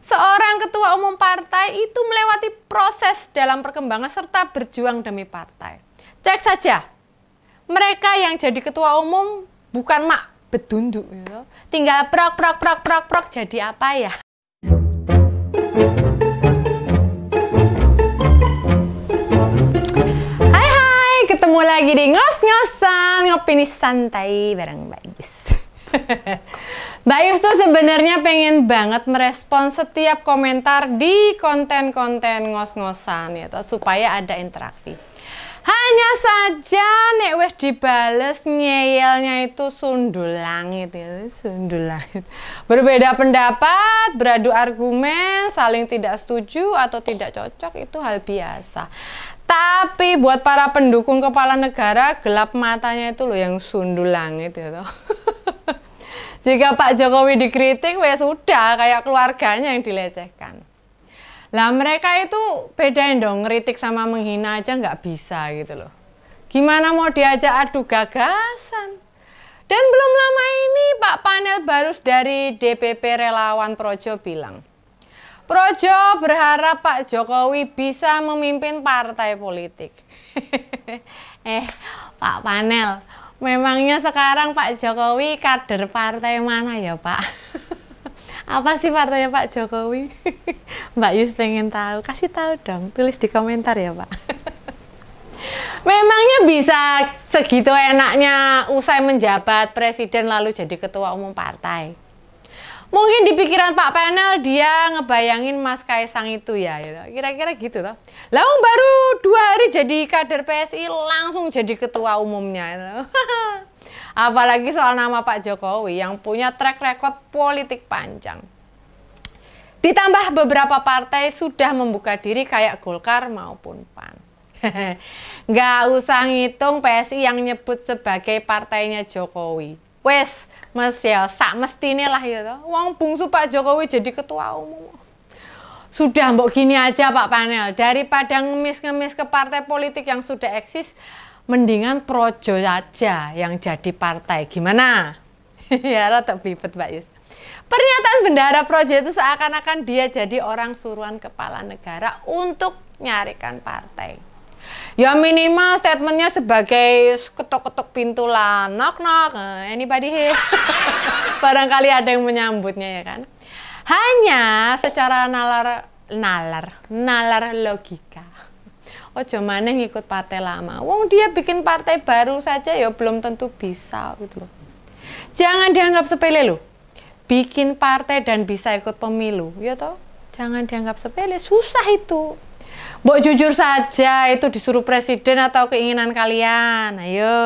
Seorang ketua umum partai itu melewati proses dalam perkembangan serta berjuang demi partai. Cek saja, mereka yang jadi ketua umum bukan mak bedunduk, ya. Tinggal prok jadi apa ya? Hai, ketemu lagi di ngos-ngosan ngopini santai bareng Mbak Yus. Mbak Yus tuh sebenarnya pengen banget merespon setiap komentar di konten-konten ngos-ngosan ya, supaya ada interaksi. Hanya saja nek wes dibales ngeyelnya itu sundul langit ya, sundul langit. Berbeda pendapat, beradu argumen, saling tidak setuju atau tidak cocok itu hal biasa. Tapi buat para pendukung kepala negara, gelap matanya itu loh yang sundul langit ya. Jika Pak Jokowi dikritik, wes sudah kayak keluarganya yang dilecehkan. Lah mereka itu bedain dong, ngeritik sama menghina aja nggak bisa gitu loh. Gimana mau diajak adu gagasan? Dan belum lama ini Pak Panel Barus dari DPP Relawan Projo bilang, Projo berharap Pak Jokowi bisa memimpin partai politik. Pak Panel, memangnya sekarang Pak Jokowi kader partai mana ya Pak? Apa sih partainya Pak Jokowi? Mbak Yus pengen tahu, kasih tahu dong, tulis di komentar ya Pak. Memangnya bisa segitu enaknya usai menjabat presiden lalu jadi ketua umum partai? Mungkin di pikiran Pak Panel dia ngebayangin Mas Kaisang itu ya, kira-kira gitu toh. Lalu baru 2 hari jadi kader PSI langsung jadi ketua umumnya. Apalagi soal nama Pak Jokowi yang punya track record politik panjang. Ditambah beberapa partai sudah membuka diri kayak Golkar maupun PAN. Nggak usah ngitung PSI yang nyebut sebagai partainya Jokowi. Wes, mes ya, sak mestine lah ya toh. Wong bungsu Pak Jokowi jadi ketua umum. Sudah mbok gini aja Pak Panel, daripada ngemis-ngemis ke partai politik yang sudah eksis, mendingan Projo aja yang jadi partai. Gimana? Ya, rada belibet Mbak Yus. Pernyataan bendahara Projo itu seakan-akan dia jadi orang suruhan kepala negara untuk nyarikan partai. Ya minimal statementnya sebagai ketok-ketok pintu lah, knock-knock, anybody here? Barangkali ada yang menyambutnya ya kan. Hanya secara nalar logika. Ojo maneh ngikut partai lama. Wong dia bikin partai baru saja ya belum tentu bisa gitu loh. Jangan dianggap sepele loh. Bikin partai dan bisa ikut pemilu, ya toh? Jangan dianggap sepele, susah itu. Mbok jujur saja itu disuruh presiden atau keinginan kalian. Ayo,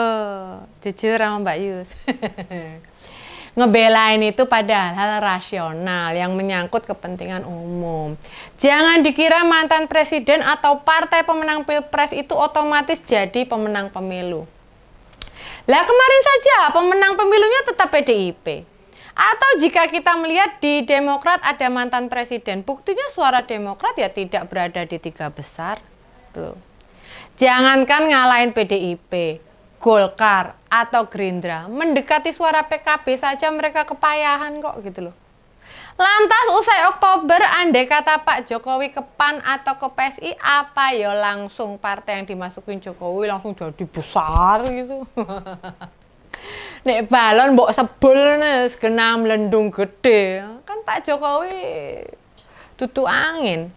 jujur sama Mbak Yus. Ngebelain itu pada hal rasional yang menyangkut kepentingan umum. Jangan dikira mantan presiden atau partai pemenang pilpres itu otomatis jadi pemenang pemilu. Lah kemarin saja pemenang pemilunya tetap PDIP. Atau jika kita melihat di Demokrat ada mantan presiden, buktinya suara Demokrat ya tidak berada di 3 besar. Tuh. Jangankan ngalahin PDIP, Golkar atau Gerindra, mendekati suara PKB saja mereka kepayahan kok gitu loh. Lantas usai Oktober andai kata Pak Jokowi ke PAN atau ke PSI, apa ya langsung partai yang dimasukin Jokowi langsung jadi besar gitu. Nek balon mbok sebul nes genam lendung gede, kan Pak Jokowi tutu angin.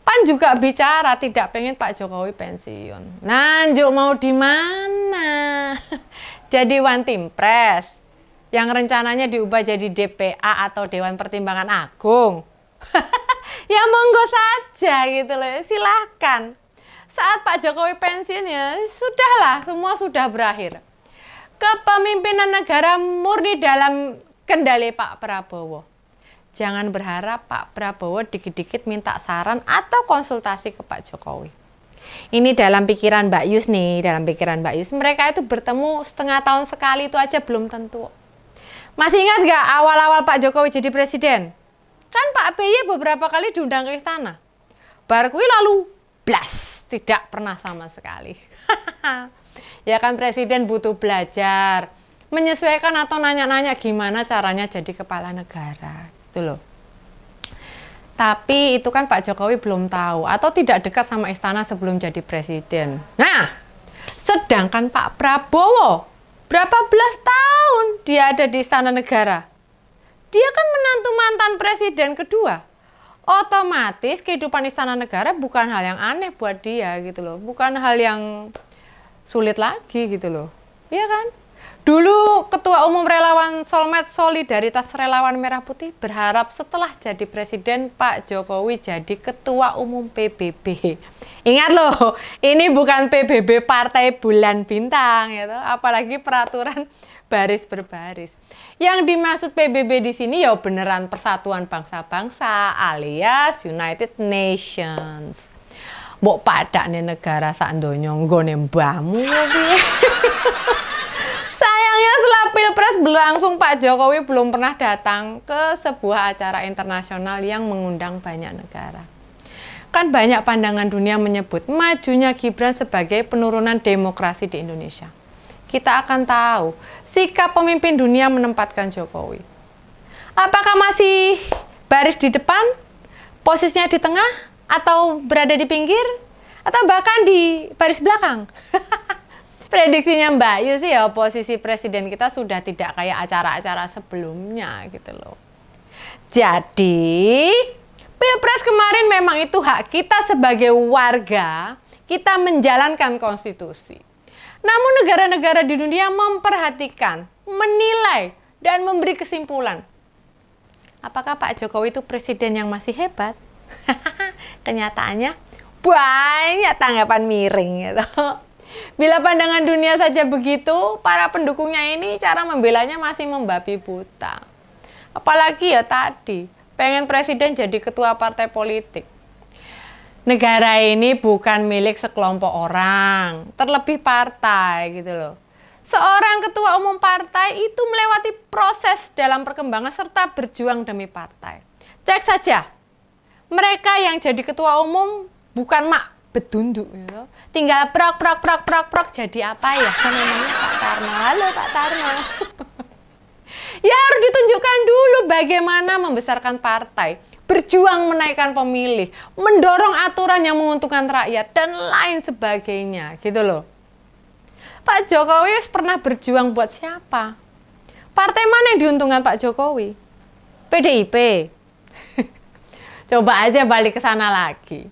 PAN juga bicara tidak pengen Pak Jokowi pensiun. Nanjuk mau di mana? Jadi One Team Press yang rencananya diubah jadi DPA atau Dewan Pertimbangan Agung. Ya monggo saja gitu loh, silahkan. Saat Pak Jokowi pensiun ya sudahlah, semua sudah berakhir. Kepemimpinan negara murni dalam kendali Pak Prabowo. Jangan berharap Pak Prabowo dikit-dikit minta saran atau konsultasi ke Pak Jokowi. Ini dalam pikiran Mbak Yus nih, dalam pikiran Mbak Yus. Mereka itu bertemu setengah tahun sekali itu aja belum tentu. Masih ingat nggak awal-awal Pak Jokowi jadi presiden? Kan Pak BY beberapa kali diundang ke istana. Bar kuwi lalu blas, tidak pernah sama sekali. Ya kan presiden butuh belajar, menyesuaikan atau nanya-nanya gimana caranya jadi kepala negara. Itu loh. Tapi itu kan Pak Jokowi belum tahu atau tidak dekat sama istana sebelum jadi presiden. Nah, sedangkan Pak Prabowo berapa belas tahun dia ada di istana negara. Dia kan menantu mantan presiden kedua. Otomatis kehidupan istana negara bukan hal yang aneh buat dia gitu loh. Bukan hal yang sulit lagi gitu loh. Iya kan? Dulu Ketua Umum Relawan Solmed Solidaritas Relawan Merah Putih berharap setelah jadi presiden Pak Jokowi jadi Ketua Umum PBB. Ingat loh, ini bukan PBB Partai Bulan Bintang gitu, apalagi peraturan baris berbaris. Yang dimaksud PBB di sini ya beneran Persatuan Bangsa-Bangsa alias United Nations. Mbok padakne negara sak donya nggone mbahmu piye. Sayangnya setelah Pilpres berlangsung Pak Jokowi belum pernah datang ke sebuah acara internasional yang mengundang banyak negara. Kan banyak pandangan dunia menyebut majunya Gibran sebagai penurunan demokrasi di Indonesia. Kita akan tahu sikap pemimpin dunia menempatkan Jokowi. Apakah masih baris di depan, posisinya di tengah, atau berada di pinggir, atau bahkan di baris belakang? Prediksinya Mbak Yu sih ya posisi presiden kita sudah tidak kayak acara-acara sebelumnya gitu loh. Jadi Pilpres kemarin memang itu hak kita sebagai warga, kita menjalankan konstitusi. Namun negara-negara di dunia memperhatikan, menilai, dan memberi kesimpulan. Apakah Pak Jokowi itu presiden yang masih hebat? Kenyataannya banyak tanggapan miring gitu. Bila pandangan dunia saja begitu, para pendukungnya ini cara membelanya masih membabi buta. Apalagi ya tadi, pengen presiden jadi ketua partai politik. Negara ini bukan milik sekelompok orang, terlebih partai gitu loh. Seorang ketua umum partai itu melewati proses dalam perkembangan serta berjuang demi partai. Cek saja, mereka yang jadi ketua umum bukan mak bedunduk gitu. Tinggal prok jadi apa ya? Namanya Pak Tarno. Halo Pak Tarno. Ya harus ditunjukkan dulu bagaimana membesarkan partai, berjuang menaikkan pemilih, mendorong aturan yang menguntungkan rakyat, dan lain sebagainya, gitu loh. Pak Jokowi pernah berjuang buat siapa? Partai mana yang diuntungkan Pak Jokowi? PDIP. Coba aja balik ke sana lagi.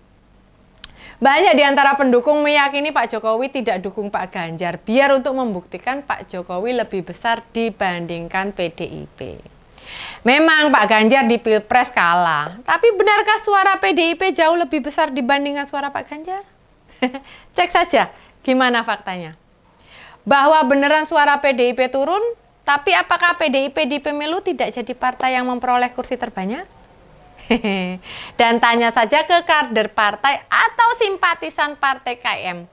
Banyak di antara pendukung meyakini Pak Jokowi tidak dukung Pak Ganjar, biar untuk membuktikan Pak Jokowi lebih besar dibandingkan PDIP. Memang Pak Ganjar di Pilpres kalah, tapi benarkah suara PDIP jauh lebih besar dibandingkan suara Pak Ganjar? Cek saja gimana faktanya. Bahwa beneran suara PDIP turun, tapi apakah PDIP di pemilu tidak jadi partai yang memperoleh kursi terbanyak? Dan tanya saja ke kader partai atau simpatisan partai KM.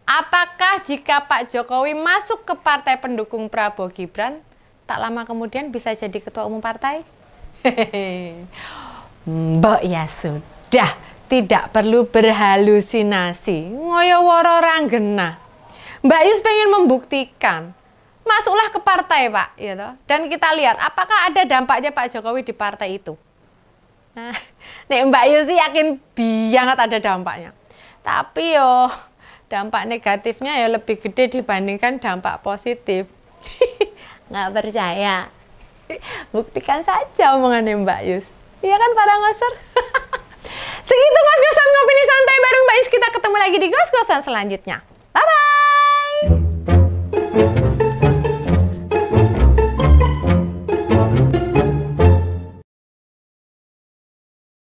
Apakah jika Pak Jokowi masuk ke partai pendukung Prabowo Gibran, tak lama kemudian bisa jadi ketua umum partai? Mbok ya sudah, tidak perlu berhalusinasi. Ngoyo woro ranggena. Mbak Yus pengen membuktikan. Masuklah ke partai Pak, gitu. Dan kita lihat apakah ada dampaknya Pak Jokowi di partai itu. Nah, nek Mbak Yu sih yakin banget ada dampaknya. Tapi yo dampak negatifnya ya lebih gede dibandingkan dampak positif. Nggak percaya? Buktikan saja omongannya Mbak Yus. Iya kan para ngosor? Segitu Ngos-Ngosan Ngopini Santai bareng Mbak Yus. Kita ketemu lagi di Ngos-Ngosan selanjutnya.